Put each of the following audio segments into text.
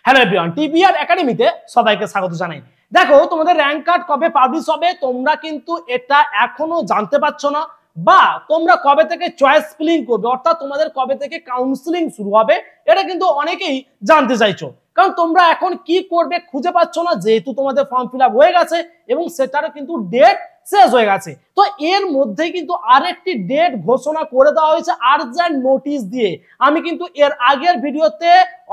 Hello everyone, TBR একাডেমিতে সবাইকে স্বাগত জানাই। দেখো, তোমাদের র্যাঙ্ক কার্ড কবে পাবলিশ হবে তোমরা কিন্তু এটা এখনো জানতে পারছো না, বা তোমরা কবে থেকে চয়েস ফিলিং করবে অর্থাৎ তোমাদের কবে থেকে কাউন্সিলিং শুরু হবে এটা কিন্তু অনেকেই জানতে চাইছো। কারণ তোমরা এখন কি করবে খুঁজে পাচ্ছ না, যেহেতু তোমাদের ফর্ম ফিল আপ হয়ে গেছে এবং সেটারও কিন্তু ডেট শেষ হয়ে গেছে। তো এর মধ্যেই কিন্তু আরেকটি ডেট ঘোষণা করে দেওয়া হয়েছে আর্জেন্ট নোটিশ দিয়ে। আমি কিন্তু এর আগের ভিডিওতে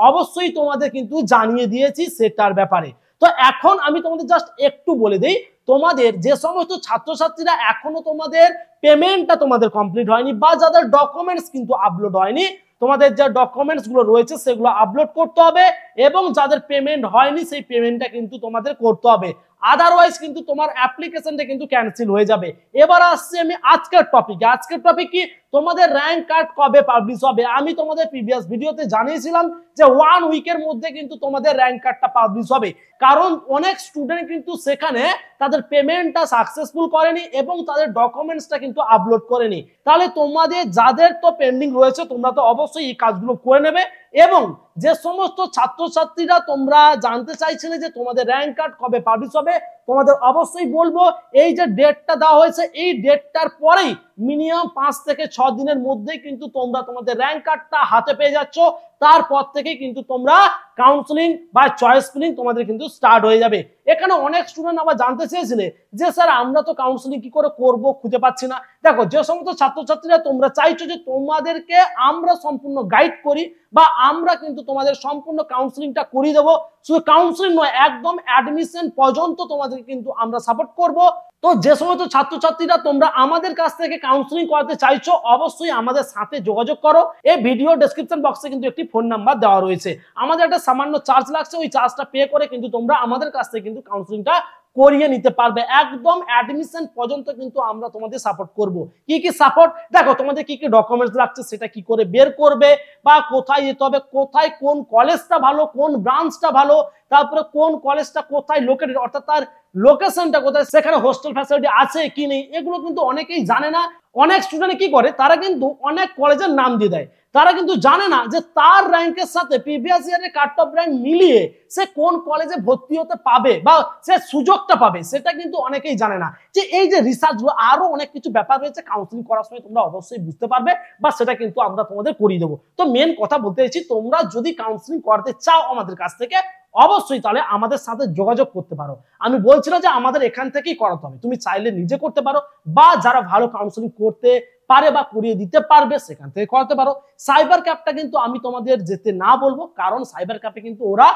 অবশ্যই তোমাদের কিন্তু জানিয়ে দিয়েছি সেটার ব্যাপারে। তো এখন আমি তোমাদের জাস্ট একটু বলে দিই, তোমাদের যে সমস্ত ছাত্রছাত্রীরা এখনো তোমাদের পেমেন্টটা তোমাদের কমপ্লিট হয়নি বা যাদের ডকুমেন্টস কিন্তু আপলোড হয়নি, তোমাদের যে ডকুমেন্টস গুলো রয়েছে সেগুলো আপলোড করতে হবে এবং যাদের পেমেন্ট হয়নি সেই পেমেন্টটা কিন্তু তোমাদের করতে হবে, আদারওয়াইজ কিন্তু তোমার অ্যাপ্লিকেশনটা কিন্তু ক্যান্সেল হয়ে যাবে। এবার আসছি আমি আজকের টপিকে। আজকের টপিক কি, তোমাদের র্যাঙ্ক কার্ড কবে পাবলিশ হবে। আমি তোমাদের প্রিভিয়াস ভিডিওতে জানিয়েছিলাম যে 1 উইকের মধ্যে কিন্তু তোমাদের র্যাঙ্ক কার্ডটা পাবলিশ হবে, কারণ অনেক স্টুডেন্ট কিন্তু সেখানে তাদের পেমেন্টটা সাকসেসফুল করেনি এবং তাদের ডকুমেন্টসটা কিন্তু আপলোড করেনি। তাহলে তোমাদের যাদের তো পেন্ডিং রয়েছে তোমরা তো অবশ্যই এই কাজগুলো করে নেবে। এবং যে সমস্ত ছাত্রছাত্রীরা তোমরা জানতে চাইছিলে যে তোমাদের র্যাঙ্ক কার্ড কবে পাবলিশ হবে, তোমাদের অবশ্যই বলবো এই যে ডেটটা দেওয়া হয়েছে এই ডেটটার পরেই মিনিমাম 5 থেকে 6 দিনের মধ্যেই কিন্তু তোমরা তোমাদের র্যাঙ্ক কার্ডটা হাতে পেয়ে যাচ্ছ। তারপর থেকে কিন্তু তোমরা কাউন্সিলিং বা চয়েস ফিলিং তোমাদের কিন্তু স্টার্ট হয়ে যাবে। এখানে অনেক স্টুডেন্ট আবার জানতে চেয়েছিলে যে স্যার আমরা তো কাউন্সিলিং কি করে করব, খুঁজে পাচ্ছি না। দেখো, যে সমস্ত ছাত্রছাত্রীরা তোমরা চাইছো যে তোমাদেরকে আমরা সম্পূর্ণ গাইড করি বা আমরা কিন্তু তোমাদের সম্পূর্ণ কাউন্সিলিংটা করিয়ে দেবো, শুধু কাউন্সিলিং নয় একদম অ্যাডমিশন পর্যন্ত তোমাদের কিন্তু আমরা সাপোর্ট করব। তো যে সমস্ত ছাত্রছাত্রীরা তোমরা আমাদের কাছ থেকে কাউন্সিলিং করাতে চাইছো অবশ্যই আমাদের সাথে যোগাযোগ করো। এই ভিডিও ডেসক্রিপশন বক্সে কিন্তু একটি ফোন নাম্বার দেওয়া রয়েছে। আমাদের একটা সামান্য চার্জ লাগছে, ওই চার্জটা পে করে কিন্তু তোমরা আমাদের কাছ থেকে কিন্তু কাউন্সিলিংটা করিয়ে নিতে পারবে। একদম অ্যাডমিশন পর্যন্ত কিন্তু আমরা তোমাদের সাপোর্ট করব। কি কি সাপোর্ট, দেখো তোমাদের কি কি ডকুমেন্টস লাগছে সেটা কি করে বের করবে, বা কোথায় যেতে হবে, কোথায় কোন কলেজটা ভালো, কোন ব্রাঞ্চটা ভালো, তারপরে কোন কলেজটা কোথায় লোকেটেড অর্থাৎ তার লোকেশনটা কোথায়, সেখানে হোস্টেল ফ্যাসিলিটি আছে কি নেই, এগুলো কিন্তু অনেকেই জানে না। অনেক স্টুডেন্ট কি করে, তারা কিন্তু অনেক কলেজের নাম দিয়ে দেয়, তারা কিন্তু জানে না যে তার র্যাঙ্কের সাথে প্রিভিয়াস ইয়ারের কাট অফ র্যাঙ্ক মিলিয়ে সে কোন কলেজে ভর্তি হতে পাবে বা সে সুযোগটা পাবে, সেটা কিন্তু অনেকেই জানে না। যে এই যে রিসার্চগুলো আরো অনেক কিছু ব্যাপার রয়েছে, কাউন্সিলিং করার সময় তোমরা অবশ্যই বুঝতে পারবে বা সেটা কিন্তু আমরা তোমাদের করিয়ে দেবো। তো মেন কথা বলতে চাইছি, তোমরা যদি কাউন্সিলিং করতে চাও আমাদের কাছ থেকে অবশ্যই তাহলে আমাদের সাথে যোগাযোগ করতে পারো। আমি বলছি না যে আমাদের এখান থেকেই করাতে হবে, তুমি চাইলে নিজে করতে পারো বা যারা ভালো কাউন্সিলিং করতে পারে বা করিয়ে দিতে পারবে সেখান থেকে করাতে পারো। সাইবার ক্যাফটা কিন্তু আমি তোমাদের যেতে না বলবো, কারণ সাইবার ক্যাফে কিন্তু ওরা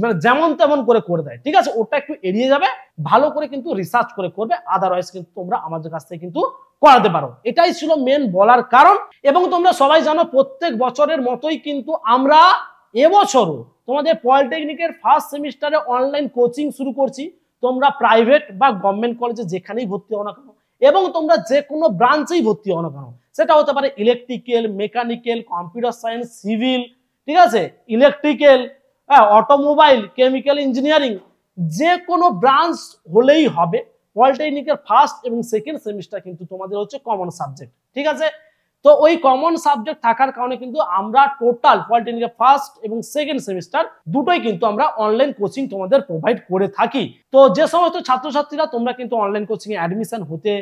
মানে যেমন তেমন করে দেয়, ঠিক আছে, ওটা একটু এড়িয়ে যাবে, ভালো করে কিন্তু রিসার্চ করে করবে, আদারওয়াইজ কিন্তু তোমরা আমাদের কাছ থেকে কিন্তু করাতে পারো। এটাই ছিল মেন বলার কারণ। এবং তোমরা সবাই জানো প্রত্যেক বছরের মতোই কিন্তু আমরা এবছরও তোমাদের পলিটেকনিকের ফার্স্ট সেমিস্টারে অনলাইন কোচিং শুরু করছি। তোমরা প্রাইভেট বা গভর্নমেন্ট কলেজে যেখানেই ভর্তি হও না কেন এবং তোমরা যে কোনো ব্রাঞ্চেই ভর্তি হও না কেন, সেটা হতে পারে electrical, mechanical, computer science, civil, ঠিক আছে, ইলেকট্রিক্যাল, অটোমোবাইল, কেমিক্যাল ইঞ্জিনিয়ারিং, যে কোনো ব্রাঞ্চ হলেই হবে। পলিটেকনিকের ফার্স্ট এবং সেকেন্ড সেমিস্টার কিন্তু তোমাদের হচ্ছে কমন সাবজেক্ট, ঠিক আছে। তো ওই কমন সাবজেক্ট থাকার কারণে কিন্তু আমরা টোটাল পলিটেকনিকের ফার্স্ট এবং সেকেন্ড সেমিস্টার দুটোই কিন্তু আমরা অনলাইন কোচিং তোমাদের প্রোভাইড করে থাকি। তো যে সমস্ত ছাত্রছাত্রীরা তোমরা কিন্তু অনলাইন কোচিং এ অ্যাডমিশন হতে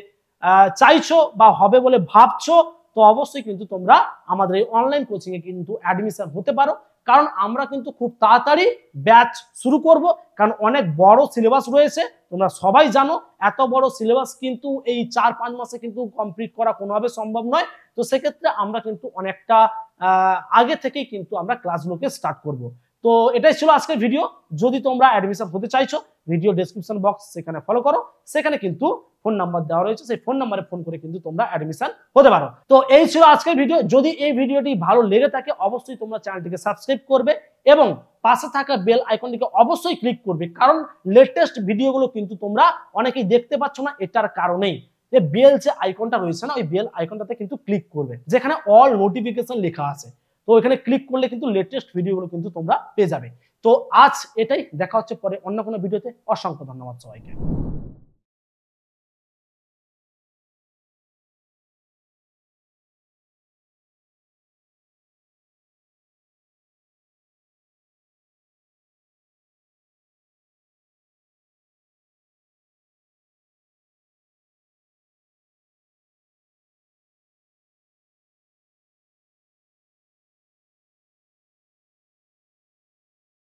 চাইছো বা হবে বলে ভাবছো, তো অবশ্যই কিন্তু তোমরা আমাদের এই অনলাইন কোচিং এ কিন্তু অ্যাডমিশন হতে পারো, কারণ আমরা কিন্তু খুব তাড়াতাড়ি ব্যাচ শুরু করব, কারণ অনেক বড় সিলেবাস রয়েছে। তোমরা সবাই জানো এত বড় সিলেবাস কিন্তু এই 4-5 মাসে কিন্তু কমপ্লিট করা কোনোভাবে সম্ভব নয়। তো সেক্ষেত্রে আমরা কিন্তু অনেকটা আগে থেকেই কিন্তু আমরা ক্লাসগুলোকে স্টার্ট করব। তো এটাই ছিল আজকের ভিডিও। যদি তোমরা অ্যাডমিশন হতে চাইছো, ভিডিও ডেসক্রিপশন বক্স সেখানে ফলো করো, সেখানে কিন্তু ফোন নাম্বার দেওয়া রয়েছে, সেই ফোন নাম্বারে ফোন করে কিন্তু তোমরা অ্যাডমিশন হতে পারো। তো এই ছিল আজকের ভিডিও। যদি এই ভিডিওটি ভালো লেগে থাকে অবশ্যই তোমরা চ্যানেলটিকে সাবস্ক্রাইব করবে এবং পাশে থাকা বেল আইকনটিকে অবশ্যই ক্লিক করবে, কারণ লেটেস্ট ভিডিওগুলো কিন্তু তোমরা অনেকেই দেখতে পাচ্ছ না, এটার কারণেই যে বেল যে আইকনটা রয়েছে না, ওই বেল আইকনটাতে কিন্তু ক্লিক করবে, যেখানে অল নোটিফিকেশন লেখা আছে। তো এখানে ক্লিক করলে কিন্তু লেটেস্ট ভিডিওগুলো কিন্তু তোমরা পেয়ে যাবে। তো আজ এটাই, দেখা হচ্ছে পরে অন্য কোনো ভিডিওতে। অসংখ্য ধন্যবাদ সবাইকে।